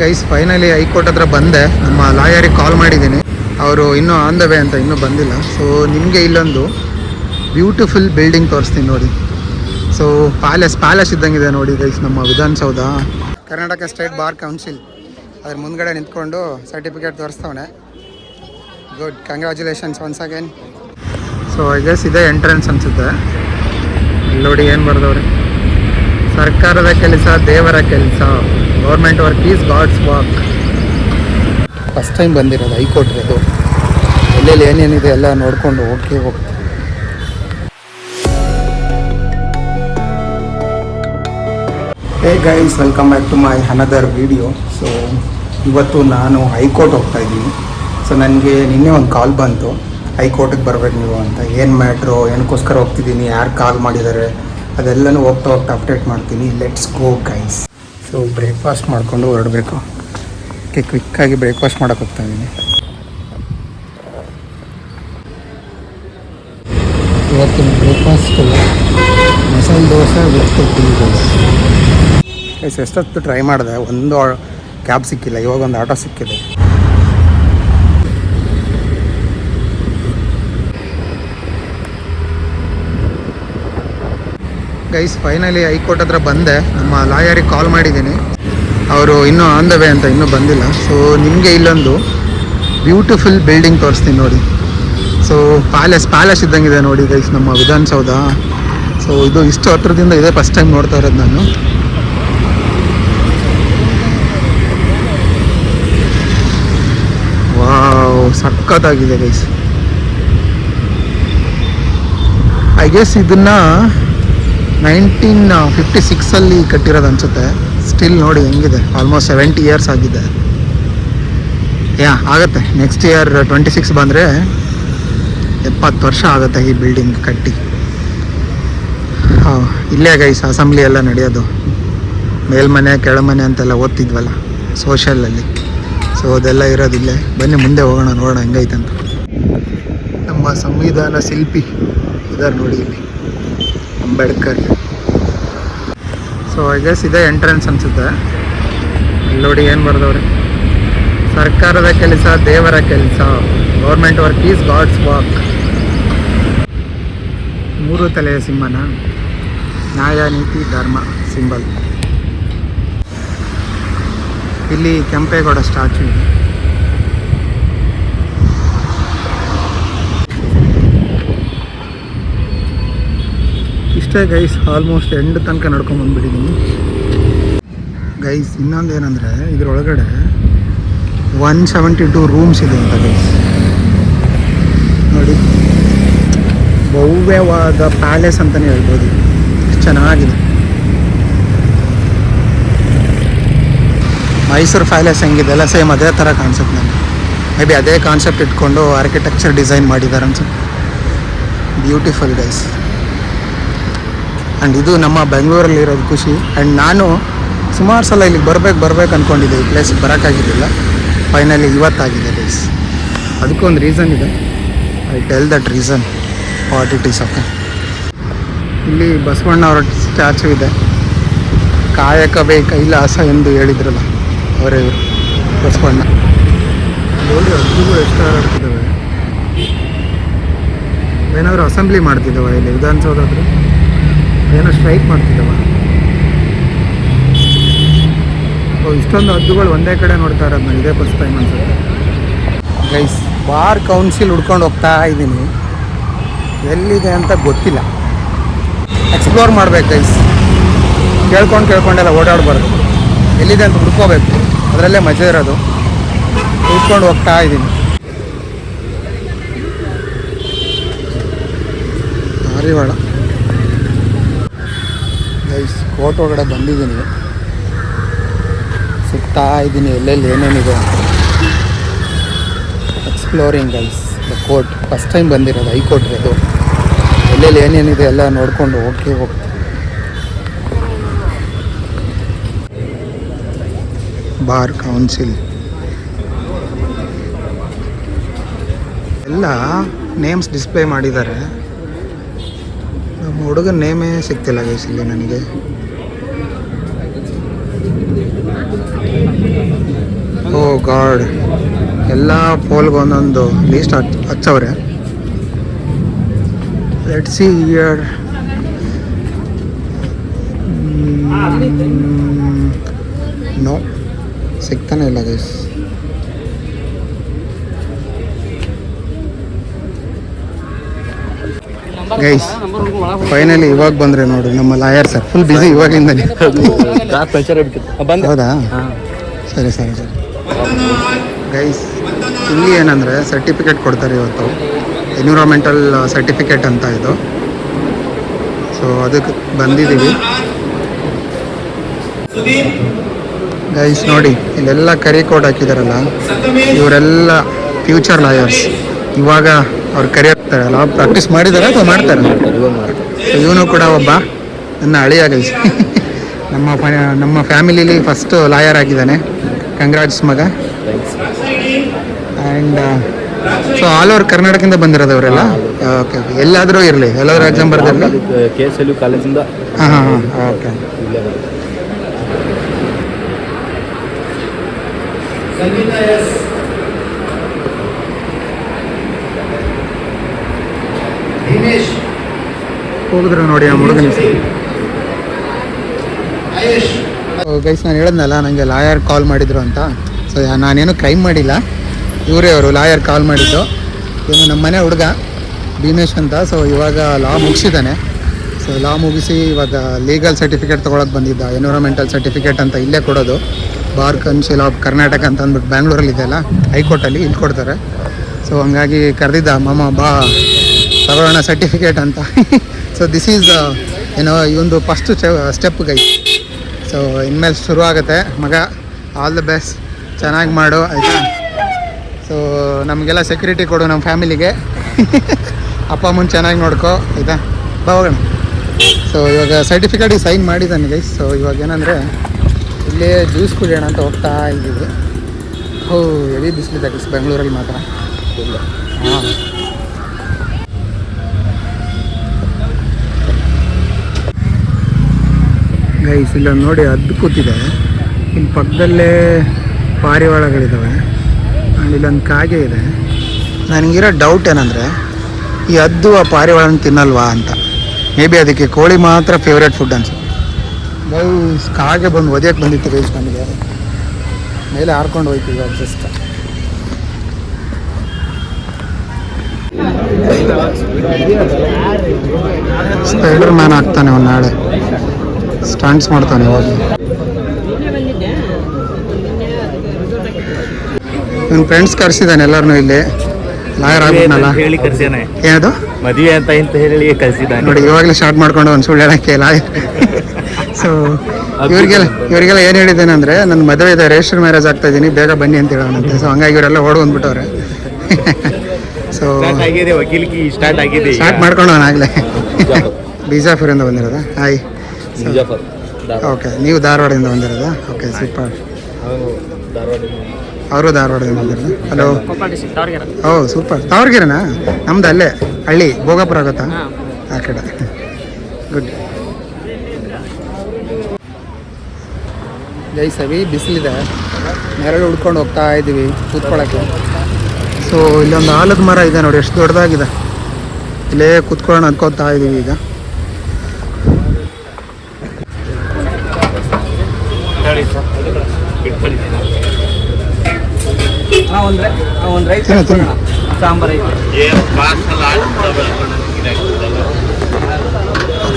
Guys finally high court ಹತ್ರ ಬಂದೆ. ನಮ್ಮ ಲಾಯರಿಗೆ ಕಾಲ್ ಮಾಡಿದ್ದೀನಿ, ಅವರು ಇನ್ನೂ ಆನ್ ದ ವೇ ಅಂತ ಇನ್ನೂ ಬಂದಿಲ್ಲ. ಸೊ ನಿಮಗೆ ಇಲ್ಲೊಂದು ಬ್ಯೂಟಿಫುಲ್ ಬಿಲ್ಡಿಂಗ್ ತೋರಿಸ್ತೀನಿ ನೋಡಿ. ಸೊ ಪ್ಯಾಲೇಸ್ ಇದ್ದಂಗಿದೆ ನೋಡಿ ಗೈಸ್, ನಮ್ಮ Vidhana Soudha. Karnataka state bar council ಅದ್ರ ಮುಂದ್ಗಡೆ ನಿಂತ್ಕೊಂಡು ಸರ್ಟಿಫಿಕೇಟ್ ತೋರಿಸ್ತವನೆ. Good, congratulations once again. So I guess ಇದೇ ಎಂಟ್ರೆನ್ಸ್ ಅನಿಸುತ್ತೆ. ನೋಡಿ ಏನು ಬರ್ದವ್ರೆ, ಸರ್ಕಾರದ ಕೆಲಸ ದೇವರ ಕೆಲಸ, government work is God's work. First time ಬಂದಿರೋದು ಹೈಕೋರ್ಟ್ಗೆ. ಅದು ಎಲ್ಲೆಲ್ಲಿ ಏನೇನಿದೆ ಎಲ್ಲ ನೋಡಿಕೊಂಡು ಹೋಗ್ತೀವಿ. Hey guys, welcome back to my another video. So ಇವತ್ತು ನಾನು ಹೈಕೋರ್ಟ್ ಹೋಗ್ತಾ ಇದ್ದೀನಿ. ಸೊ ನನಗೆ ನಿನ್ನೆ ಒಂದು ಕಾಲ್ ಬಂತು, ಹೈಕೋರ್ಟಿಗೆ ಬರ್ಬೇಕು ನೀವು ಅಂತ. ಏನು ಮ್ಯಾಟ್ರು, ಏನಕ್ಕೋಸ್ಕರ ಹೋಗ್ತಿದ್ದೀನಿ, ಯಾರು ಕಾಲ್ ಮಾಡಿದ್ದಾರೆ, ಅದೆಲ್ಲನೂ ಹೋಗ್ತಾ ಅಪ್ಡೇಟ್ ಮಾಡ್ತೀನಿ. Let's go guys. So breakfast ಮಾಡಿಕೊಂಡು ಹೊರಡಬೇಕು. ಕ್ವಿಕ್ಕಾಗಿ ಬ್ರೇಕ್ಫಾಸ್ಟ್ ಮಾಡೋಕೆ ಹೋಗ್ತಾ ಇದ್ದೀನಿ. ಇವತ್ತಿನ breakfast masala dosa with tea dosa. Guys ಎಷ್ಟೊತ್ತು ಟ್ರೈ ಮಾಡಿದೆ, ಒಂದು ಕ್ಯಾಬ್ ಸಿಕ್ಕಿಲ್ಲ. ಇವಾಗ ಒಂದು ಆಟೋ ಸಿಕ್ಕಿದೆ. ಗೈಸ್ ಫೈನಲಿ ಹೈಕೋರ್ಟ್ ಹತ್ರ ಬಂದೆ. ನಮ್ಮ ಲಾಯರಿಗೆ ಕಾಲ್ ಮಾಡಿದ್ದೀನಿ, ಅವರು ಇನ್ನೂ ಆನ್ ದ ವೇ ಅಂತ ಇನ್ನೂ ಬಂದಿಲ್ಲ. ಸೊ ನಿಮಗೆ ಇಲ್ಲೊಂದು ಬ್ಯೂಟಿಫುಲ್ ಬಿಲ್ಡಿಂಗ್ ತೋರಿಸ್ತೀನಿ ನೋಡಿ. ಸೊ ಪ್ಯಾಲೇಸ್ ಇದ್ದಂಗಿದೆ ನೋಡಿ ಗೈಸ್, ನಮ್ಮ ವಿಧಾನಸೌಧ. ಸೊ ಇದು ಇಷ್ಟು ಹತ್ರದಿಂದ ಇದೆ ಫಸ್ಟ್ ಟೈಮ್ ನೋಡ್ತಾ ಇರೋದು ನಾನು. ವಾವ್, ಸಖತ್ತಾಗಿದೆ ಗೈಸ್. ಐ ಗೆಸ್ ಇದನ್ನು 1956 ಕಟ್ಟಿರೋದು ಅನಿಸುತ್ತೆ. ಸ್ಟಿಲ್ ನೋಡಿ ಹೆಂಗಿದೆ, ಆಲ್ಮೋಸ್ಟ್ 70 ಇಯರ್ಸ್ ಆಗಿದೆ. ಆಗುತ್ತೆ. ನೆಕ್ಸ್ಟ್ ಇಯರ್ 26 ಬಂದರೆ 70 ವರ್ಷ ಆಗುತ್ತೆ ಈ ಬಿಲ್ಡಿಂಗ್ ಕಟ್ಟಿ. ಇಲ್ಲೇ ಗೈಸ್ ಅಸೆಂಬ್ಲಿ ಎಲ್ಲ ನಡೆಯೋದು, ಮೇಲ್ಮನೆ ಕೆಳಮನೆ ಅಂತೆಲ್ಲ ಓದ್ತಿದ್ವಲ್ಲ ಸೋಷಲಲ್ಲಿ. ಸೊ ಅದೆಲ್ಲ ಇರೋದಿಲ್ಲೇ. ಬನ್ನಿ ಮುಂದೆ ಹೋಗೋಣ, ನೋಡೋಣ ಹೆಂಗೈತಂತ. ನಮ್ಮ ಸಂವಿಧಾನ ಶಿಲ್ಪಿ ಇದ್ದಾರೆ ನೋಡಿ ಇಲ್ಲಿ, ಅಂಬೇಡ್ಕರ್. ಸೊ ಐ ಗೆಸ್ ಇದೇ ಎಂಟ್ರೆನ್ಸ್ ಅನಿಸುತ್ತೆ. ನೋಡಿ ಏನು ಬರ್ದವ್ರೆ, ಸರ್ಕಾರದ ಕೆಲಸ ದೇವರ ಕೆಲಸ, government work is God's work. 3 ತಲೆಯ ಸಿಂಹನ, ನ್ಯಾಯ ನೀತಿ ಧರ್ಮ ಸಿಂಬಲ್. ಇಲ್ಲಿ ಕೆಂಪೇಗೌಡ ಸ್ಟ್ಯಾಚ್ಯೂ ಇದೆ. ಇಷ್ಟೇ ಗೈಸ್, ಆಲ್ಮೋಸ್ಟ್ ಎಂಡ್ ತನಕ ನಡ್ಕೊಂಡ್ಬಂದ್ಬಿಟ್ಟಿದ್ದೀನಿ ಗೈಸ್. ಇನ್ನೊಂದು ಏನಂದರೆ ಇದರೊಳಗಡೆ 172 ರೂಮ್ಸ್ ಇದೆ ಅಂತ ಗೈಸ್. ನೋಡಿ, ಭವ್ಯವಾದ ಪ್ಯಾಲೇಸ್ ಅಂತಲೇ ಹೇಳ್ಬೋದು. ಚೆನ್ನಾಗಿದೆ. ಮೈಸೂರು ಪ್ಯಾಲೇಸ್ ಹೆಂಗಿದೆ ಎಲ್ಲ ಸೇಮ್ ಅದೇ ಥರ ಕಾನ್ಸೆಪ್ಟ್. ನನಗೆ ಮೇ ಬಿ ಅದೇ ಕಾನ್ಸೆಪ್ಟ್ ಇಟ್ಕೊಂಡು ಆರ್ಕಿಟೆಕ್ಚರ್ ಡಿಸೈನ್ ಮಾಡಿದ್ದಾರೆ ಅನ್ಸುತ್ತೆ. Beautiful guys. ಆ್ಯಂಡ್ ಇದು ನಮ್ಮ ಬೆಂಗಳೂರಲ್ಲಿ ಇರೋದು ಖುಷಿ. ಆ್ಯಂಡ್ ನಾನು ಸುಮಾರು ಸಲ ಇಲ್ಲಿಗೆ ಬರ್ಬೇಕು ಅಂದ್ಕೊಂಡಿದ್ದೆ, ಈ ಪ್ಲೇಸಿಗೆ ಬರೋಕ್ಕಾಗಿದ್ದಿಲ್ಲ. Finally ಇವತ್ತಾಗಿದೆ guys. ಅದಕ್ಕೂ ಒಂದು ರೀಸನ್ ಇದೆ. I tell that reason what it is. Okay, ಇಲ್ಲಿ ಬಸವಣ್ಣ ಅವರ ಸ್ಟ್ಯಾಚು ಇದೆ. ಕಾಯಕವೇ ಕೈಲಾಸ ಎಂದು ಹೇಳಿದ್ರಲ್ಲ ಅವರೇ ಬಸವಣ್ಣ. ನೋಡಿ ಹದ್ದುಗಳು ಎಷ್ಟು ಹಾರಾಡ್ತಿದ್ದಾವೆ. ಏನಾದರೂ ಅಸೆಂಬ್ಲಿ ಮಾಡ್ತಿದ್ದಾವೆ ಇಲ್ಲಿ ವಿಧಾನಸೌಧ ಹತ್ರ, ಏನೋ ಸ್ಟ್ರೈಕ್ ಮಾಡ್ತಿದ್ದಾವ. ಇಷ್ಟೊಂದು ಹದ್ದುಗಳು ಒಂದೇ ಕಡೆ ನೋಡ್ತಾ ಇರೋದು ನಾನು ಇದೇ ಫಸ್ಟ್ ಟೈಮ್ ಅನ್ಸುತ್ತೆ ಗೈಸ್. ಬಾರ್ ಕೌನ್ಸಿಲ್ ಹುಡ್ಕೊಂಡು ಹೋಗ್ತಾ ಇದ್ದೀನಿ, ಎಲ್ಲಿದೆ ಅಂತ ಗೊತ್ತಿಲ್ಲ. ಎಕ್ಸ್ಪ್ಲೋರ್ ಮಾಡ್ಬೇಕು ಗೈಸ್, ಕೇಳ್ಕೊಂಡೆಲ್ಲ ಓಡಾಡಬಾರ್ದು. ಎಲ್ಲಿದೆ ಅಂತ ಹುಡ್ಕೋಬೇಕು, ಅದರಲ್ಲೇ ಮಜಾ ಇರೋದು. ಹುಡ್ಕೊಂಡು ಹೋಗ್ತಾ ಇದ್ದೀನಿ. ಹಾರಿವಾಳ ಗೈಸ್, ಕೋರ್ಟ್ ಒಳಗಡೆ ಬಂದಿದ್ದೀನಿ, ಸುತ್ತಾ ಇದ್ದೀನಿ ಎಲ್ಲೆಲ್ಲಿ ಏನೇನಿದೆ ಅಂತ. Exploring guys the court. First time ಬಂದಿರೋದು ಹೈಕೋರ್ಟ್ಗೆ. ಅದು ಎಲ್ಲೆಲ್ಲಿ ಏನೇನಿದೆ ಎಲ್ಲ ನೋಡಿಕೊಂಡು ಹೋಗ್ತೀವಿ. ಬಾರ್ ಕೌನ್ಸಿಲ್ ಎಲ್ಲ ನೇಮ್ಸ್ ಡಿಸ್ಪ್ಲೇ ಮಾಡಿದ್ದಾರೆ. ನಮ್ಮ ಹುಡುಗನ ನೇಮೇ ಸಿಗ್ತಿಲ್ಲ ಗೈಸ್ ಇಲ್ಲಿ ನನಗೆ. ಗಾಡ್, ಎಲ್ಲ ಪೋಲ್ಗೆ ಒಂದೊಂದು ಲೀಸ್ಟ್ ಹಚ್ಚವ್ರೆ. Let see here. ನೋ, ಸಿಗ್ತಾನೆ ಇಲ್ಲ ಗೈಸ್. ಗೈಸ್ ಫೈನಲಿ ಇವಾಗ ಬಂದ್ರೆ ನೋಡಿ ನಮ್ಮ ಲಾಯರ್ ಸರ್. ಫುಲ್ ಬ್ಯುಸಿ ಇವಾಗಿಂದನೇ. ಹೌದಾ, ಸರಿ ಸರಿ ಸರಿ. ಗೈಸ್ ಇಲ್ಲಿ ಏನಂದರೆ ಸರ್ಟಿಫಿಕೇಟ್ ಕೊಡ್ತಾರೆ ಇವತ್ತು, ಎನ್ವಿರಾನ್ಮೆಂಟಲ್ ಸರ್ಟಿಫಿಕೇಟ್ ಅಂತ ಇದು. ಸೊ ಅದಕ್ಕೆ ಬಂದಿದ್ದೀವಿ ಗೈಸ್. ನೋಡಿ ಇಲ್ಲೆಲ್ಲ ಕರಿ ಕೋಡ್ ಹಾಕಿದಾರಲ್ಲ, ಇವರೆಲ್ಲ ಫ್ಯೂಚರ್ ಲಾಯರ್ಸ್. ಇವಾಗ ಅವ್ರು ಕರಿ ಹಾಕ್ತಾರಲ್ಲ, ಪ್ರಾಕ್ಟೀಸ್ ಮಾಡಿದಾರೆ ಅಥವಾ ಮಾಡ್ತಾರೆ? ಇವನು ಕೂಡ ಒಬ್ಬ ನನ್ನ ಅಳಿಯ ಗೈಸ್. ನಮ್ಮ ಫ್ಯಾಮಿಲಿಲಿ ಫಸ್ಟ್ ಲಾಯರ್ ಆಗಿದ್ದಾನೆ. ಕಂಗ್ರಾಟ್ಸ್ ಮಗ. ಆ್ಯಂಡ್ ಸೊ ಆಲ್ ಓವರ್ ಕರ್ನಾಟಕದಿಂದ ಬಂದಿರೋದು ಅವರೆಲ್ಲ. ಓಕೆ ಓಕೆ, ಎಲ್ಲಾದರೂ ಇರಲಿ, ಎಲ್ಲಾದರೂ ಎಕ್ಸಾಮ್ ಬರ್ದಿರಲಿ. KSLU ಕಾಲೇಜಿಂದ. ಹಾಂ ಹಾಂ ಹಾಂ, ಓಕೆ. ಹೋಗಿದ್ರು ನೋಡಿ ಆ ಹುಡುಗನ. ಗೈಸ್ ನಾನು ಹೇಳಿದ್ನಲ್ಲ ನನಗೆ ಲಾಯರ್ ಕಾಲ್ ಮಾಡಿದ್ರು ಅಂತ. ಸೊ ನಾನೇನು ಕ್ರೈಮ್ ಮಾಡಿಲ್ಲ, ಇವರೇ ಅವರು ಲಾಯರ್ ಕಾಲ್ ಮಾಡಿದ್ದು. ಇವನು ನಮ್ಮ ಮನೆ ಹುಡುಗ ಭೀಮೇಶ್ ಅಂತ. ಸೊ ಇವಾಗ ಲಾ ಮುಗಿಸಿದ್ದಾನೆ. ಸೊ ಲಾ ಮುಗಿಸಿ ಇವಾಗ ಲೀಗಲ್ ಸರ್ಟಿಫಿಕೇಟ್ ತೊಗೊಳಕ್ಕೆ ಬಂದಿದ್ದ. ಎನ್ವಿರಾನ್ಮೆಂಟಲ್ ಸರ್ಟಿಫಿಕೇಟ್ ಅಂತ ಇಲ್ಲೇ ಕೊಡೋದು, ಬಾರ್ ಕೌನ್ಸಿಲ್ ಆಫ್ ಕರ್ನಾಟಕ ಅಂತ ಅಂದ್ಬಿಟ್ಟು ಬ್ಯಾಂಗ್ಳೂರಲ್ಲಿ ಇದೆಯಲ್ಲ, ಹೈಕೋರ್ಟಲ್ಲಿ ಇಲ್ಲಿ ಕೊಡ್ತಾರೆ. ಸೊ ಹಂಗಾಗಿ ಕರೆದಿದ್ದ, ಮಾಮ ಬಾ ತಗೊಳ್ಳೋಣ ಸರ್ಟಿಫಿಕೇಟ್ ಅಂತ. ಸೊ ದಿಸ್ ಈಸ್ ಈ ಒಂದು ಫಸ್ಟ್ ಸ್ಟೆಪ್ ಗೈಸ್. ಸೊ ಇನ್ಮೇಲೆ ಶುರು ಆಗುತ್ತೆ ಮಗ. ಆಲ್ ದ ಬೆಸ್ಟ್, ಚೆನ್ನಾಗಿ ಮಾಡು ಆಯಿತಾ. ಸೊ ನಮಗೆಲ್ಲ ಸೆಕ್ಯೂರಿಟಿ ಕೊಡು ನಮ್ಮ ಫ್ಯಾಮಿಲಿಗೆ. ಅಪ್ಪ ಅಮ್ಮನ ಚೆನ್ನಾಗಿ ನೋಡ್ಕೊ ಆಯಿತಾ. ಬಾ ಹೋಗೋಣ. ಸೊ ಇವಾಗ ಸರ್ಟಿಫಿಕೇಟಿಗೆ ಸೈನ್ ಮಾಡಿದ್ದಾನೆ ಗೈಸ್. ಸೊ ಇವಾಗ ಏನಂದರೆ ಇಲ್ಲೇ ಜ್ಯೂಸ್ ಕುಡಿಯೋಣ ಅಂತ ಹೋಗ್ತಾ ಇದ್ದೀವಿ. ಹೋ ಹೆವಿ ಬಿಸಿಲಿದೆ ಗೈಸ್ ಬೆಂಗಳೂರಲ್ಲಿ ಮಾತ್ರ. ಹಾಂ ಗೈಸ್ ಇಲ್ಲೊಂದು ನೋಡಿ ಹದ್ದು ಕೂತಿದೆ. ಇಲ್ಲಿ ಪಕ್ಕದಲ್ಲೇ ಪಾರಿವಾಳಗಳಿದ್ದಾವೆ ಆ್ಯಂಡ್ ಇಲ್ಲೊಂದು ಕಾಗೆ ಇದೆ. ನನಗಿರೋ ಡೌಟ್ ಏನಂದರೆ ಈ ಹದ್ದು ಆ ಪಾರಿವಾಳನ ತಿನ್ನಲ್ವಾ ಅಂತ. ಮೇ ಬಿ ಅದಕ್ಕೆ ಕೋಳಿ ಮಾತ್ರ ಫೇವ್ರೇಟ್ ಫುಡ್ ಅನ್ಸುತ್ತೆ. ಗೈಸ್ ಕಾಗೆ ಬಂದು ಒದೆಯಕ್ಕೆ ಬಂದಿತ್ತು ಗೈಸ್. ನನಗೆ ಮೇಲೆ ಹಾರ್ಕೊಂಡು ಹೋಯ್ತು ಇವಾಗ ಜಸ್ಟ್. ಸ್ಪೈಡರ್ ಮ್ಯಾನ್ ಆಗ್ತಾನೆ ಅವ್ನು ನಾಳೆ. ಸ್ಟಂಟ್ಸ್ ಮಾಡ್ತಾನೆ ಇವಾಗ. ಇವನ್ ಫ್ರೆಂಡ್ಸ್ ಕರ್ಸಿದ್ದಾನೆ ಎಲ್ಲರನ್ನೂ ಇಲ್ಲಿ. ಲಾಯರ್ ಆಗ್ಬಿಟ್ನಲ್ಲ, ಹೇಳಿ ಕರ್ಸಿದಾನೆ. ಏನದು ಮದುವೆ ಅಂತ ಹೇಳಿ ಕರ್ಸಿದ್ದಾನೆ ನೋಡಿ. ಇವಾಗಲೇ ಸ್ಟಾರ್ಟ್ ಮಾಡ್ಕೊಂಡು ಒಂದು ಸುಳ್ಳು ಹೇಳಕ್ಕೆ ಲಾಯರ್. ಸೊ ಇವರಿಗೆಲ್ಲ ಏನು ಹೇಳಿದ್ದೇನೆ ಅಂದರೆ, ನನ್ನ ಮದುವೆ ಇದೆ, ರಿಜಿಸ್ಟರ್ ಮ್ಯಾರೇಜ್ ಆಗ್ತಾ ಇದ್ದೀನಿ, ಬೇಗ ಬನ್ನಿ ಅಂತ ಹೇಳೋಣಂತೆ. ಸೊ ಹಂಗಾಗಿ ಇವರೆಲ್ಲ ಓಡ್ ಬಂದ್ಬಿಟ್ಟವ್ರೆ. ಸೊ ವಕೀಲಿಗೆ ಸ್ಟಾರ್ಟ್ ಮಾಡ್ಕೊಂಡು ಆಗಲೇ ಬಿಜಾಪುರಿಂದ ಬಂದಿರೋದಾ? ಹಾಯ್. ಓಕೆ, ನೀವು ಧಾರವಾಡದಿಂದ ಬಂದಿರೋದಾ? Okay super. ಅವರು ಧಾರವಾಡದಿಂದ ಬಂದಿರೋದು. ಹಲೋ. ಓ ಸೂಪರ್. ತಾವರ್ಗೆರೆನಾ? ನಮ್ದು ಅಲ್ಲೇ ಹಳ್ಳಿ ಭೋಗಾಪುರ ಆಗುತ್ತಾ ಆ ಕಡೆ. ಗುಡ್. ಗೈಸ್ ಹೆವಿ ಬಿಸಿಲಿದೆ, ನೆರಳು ಹುಡ್ಕೊಂಡು ಹೋಗ್ತಾ ಇದ್ದೀವಿ ಕೂತ್ಕೊಳ್ಳೋಕ್ಕೆ. ಸೊ ಇಲ್ಲೊಂದು ಆಲದ ಮರ ಇದೆ ನೋಡಿ, ಎಷ್ಟು ದೊಡ್ಡದಾಗಿದೆ. ಇಲ್ಲೇ ಕೂತ್ಕೊಳ್ಳೋಣ ಅಂದ್ಕೊತಾ ಇದ್ದೀವಿ ಈಗ.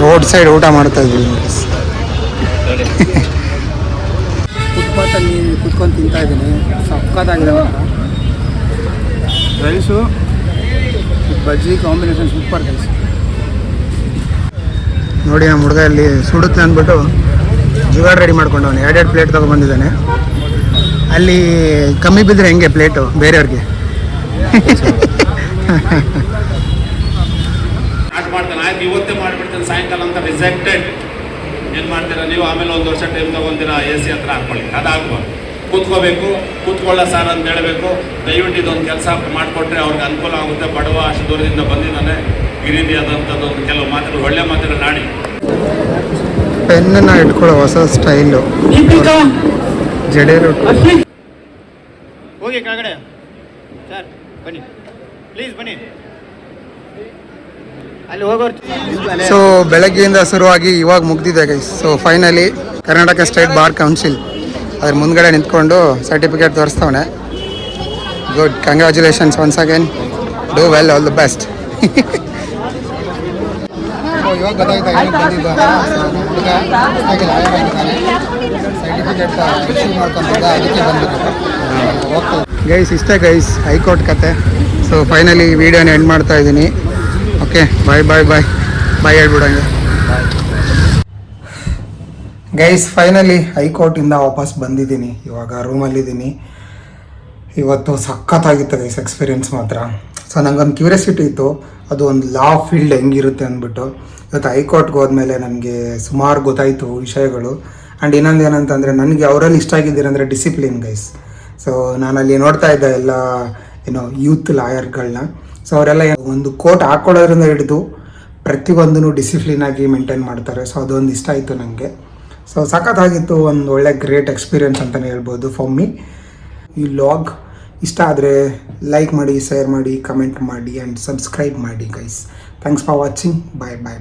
ರೋಡ್ ಸೈಡ್ ಊಟ ಮಾಡ್ತಾ ಇದ್ದೀವಿ. ಫುಟ್ಪಾತಲ್ಲಿ ಕುತ್ಕೊಂಡು ತಿಂತಾ ಇದ್ದೀನಿ. ಸಕ್ಕತ್ತಾಗಿದೆ ಮಾತ್ರ. ರೈಸು ಬಜ್ಜಿ ಕಾಂಬಿನೇಷನ್ ಸೂಪರ್ ರೈಸ್. ನೋಡಿ ನಮ್ಮ ಹುಡುಗ ಇಲ್ಲಿ ಸುಡುತ್ತೆ ಅಂದ್ಬಿಟ್ಟು ಜುಗಾಡ್ ರೆಡಿ ಮಾಡ್ಕೊಂಡವನು. 2 ಪ್ಲೇಟ್ ತೊಗೊಬಂದಿದ್ದಾನೆ. ಅಲ್ಲಿ ಕಮ್ಮಿ ಬಿದ್ದರೆ ಹೆಂಗೆ ಪ್ಲೇಟು ಬೇರೆಯವ್ರಿಗೆ. ಮಾಡ್ತಾನೆ ಆಯ್ತು ಇವತ್ತೇ ಮಾಡಿಬಿಡ್ತಾನೆ ಸಾಯಂಕಾಲ ಅಂತ ರಿಜೆಕ್ಟೆಡ್. ಏನು ಮಾಡ್ತೀರಾ ನೀವು? ಆಮೇಲೆ 1 ವರ್ಷ ಟೈಮ್ ತೊಗೊತೀರಾ, AC ಹತ್ರ ಹಾಕ್ಕೊಳ್ಳಿ. ಅದಾಗ್ಬಾರ್ದು. ಕೂತ್ಕೋಬೇಕು, ಕೂತ್ಕೊಳ್ಳ ಸಾರ್ ಅಂತ ಹೇಳಬೇಕು. ದಯವಿಟ್ಟು ಇದೊಂದು ಕೆಲಸ ಮಾಡಿಕೊಟ್ರೆ ಅವ್ರಿಗೆ ಅನುಕೂಲ ಆಗುತ್ತೆ. ಬಡವ ಅಷ್ಟು ದೂರದಿಂದ ಬಂದಿದ್ದಾನೆ. ಈ ರೀತಿಯಾದಂಥದ್ದೊಂದು ಕೆಲವು ಮಾತುಗಳು, ಒಳ್ಳೆ ಮಾತುಗಳು ಆಡಿ. ಪೆನ್ನ ಇಟ್ಕೊಳ್ಳೋ ಹೊಸ ಸ್ಟೈಲು ಜಡೇರು. ಹೋಗಿ ಕೆಳಗಡೆ ಸರ್ ಬನ್ನಿ ಪ್ಲೀಸ್ ಬನ್ನಿ ಅಲ್ಲಿ ಹೋಗೋರು. ಸೊ ಬೆಳಗ್ಗೆಯಿಂದ ಶುರುವಾಗಿ ಇವಾಗ ಮುಗ್ದಿದೆ guys. So finally Karnataka state bar council ಅದ್ರ ಮುಂದ್ಗಡೆ ನಿಂತ್ಕೊಂಡು ಸರ್ಟಿಫಿಕೇಟ್ ತೋರಿಸ್ತವನೆ. Good, congratulations once again, do well, all the best. ಇವಾಗ ಗೊತ್ತಾಯ್ತಾ ಏನಕ್ಕೆ ಬಂದಿದ್ದ ಸರ್ಟಿಫಿಕೇಟ್ ಇಶ್ಯೂ ಮಾಡ್ಕೊಂತಿದ್ದ, ಅದಕ್ಕೆ ಬಂದಿದ್ದು. ಗೈಸ್ ಇಷ್ಟೇ ಗೈಸ್ ಹೈಕೋರ್ಟ್ ಕತೆ. ಸೊ ಫೈನಲಿ ವಿಡಿಯೋನ ಎಂಡ್ ಮಾಡ್ತಾ ಇದ್ದೀನಿ. ಓಕೆ, ಬಾಯ್ ಬಾಯ್ ಬಾಯ್ ಬಾಯ್ ಹೇಳ್ಬಿಡಂಗೆ. ಗೈಸ್ ಫೈನಲಿ ಹೈಕೋರ್ಟಿಂದ ವಾಪಸ್ ಬಂದಿದ್ದೀನಿ. ಇವಾಗ ರೂಮಲ್ಲಿದ್ದೀನಿ. ಇವತ್ತು ಸಖತ್ತಾಗಿತ್ತು ಗೈಸ್ ಎಕ್ಸ್ಪೀರಿಯೆನ್ಸ್ ಮಾತ್ರ. ಸೊ ನನಗೊಂದು ಕ್ಯೂರಿಯಾಸಿಟಿ ಇತ್ತು, ಅದು ಒಂದು ಲಾ ಫೀಲ್ಡ್ ಹೆಂಗಿರುತ್ತೆ ಅಂದ್ಬಿಟ್ಟು. ಇವತ್ತು ಹೈಕೋರ್ಟ್ಗೆ ಹೋದ್ಮೇಲೆ ನನಗೆ ಸುಮಾರು ಗೊತ್ತಾಯಿತು ವಿಷಯಗಳು. ಆ್ಯಂಡ್ ಇನ್ನೊಂದು ಏನಂತಂದರೆ ನನಗೆ ಅವರಲ್ಲಿ ಇಷ್ಟ ಆಗಿದ್ದೀರಂದರೆ ಡಿಸಿಪ್ಲಿನ್ ಗೈಸ್. ಸೊ ನಾನಲ್ಲಿ ನೋಡ್ತಾ ಇದ್ದೆ ಎಲ್ಲ ಯೂತ್ ಲಾಯರ್ಗಳನ್ನ. ಸೊ ಅವರೆಲ್ಲ ಒಂದು ಕೋಟ್ ಹಾಕ್ಕೊಳ್ಳೋದ್ರಿಂದ ಹಿಡಿದು ಪ್ರತಿಯೊಂದೂ ಡಿಸಿಪ್ಲಿನಾಗಿ ಮೇಂಟೈನ್ ಮಾಡ್ತಾರೆ. ಸೊ ಅದೊಂದು ಇಷ್ಟ ಆಯಿತು ನನಗೆ. ಸೊ ಸಖತ್ತಾಗಿತ್ತು, ಒಂದು ಒಳ್ಳೆ ಗ್ರೇಟ್ ಎಕ್ಸ್ಪೀರಿಯೆನ್ಸ್ ಅಂತಲೇ ಹೇಳ್ಬೋದು ಫಾರ್ ಮೀ. ಈ ವ್ಲಾಗ್ ಇಷ್ಟ ಆದರೆ ಲೈಕ್ ಮಾಡಿ, ಶೇರ್ ಮಾಡಿ, ಕಮೆಂಟ್ ಮಾಡಿ ಆ್ಯಂಡ್ ಸಬ್ಸ್ಕ್ರೈಬ್ ಮಾಡಿ guys. Thanks for watching. Bye bye.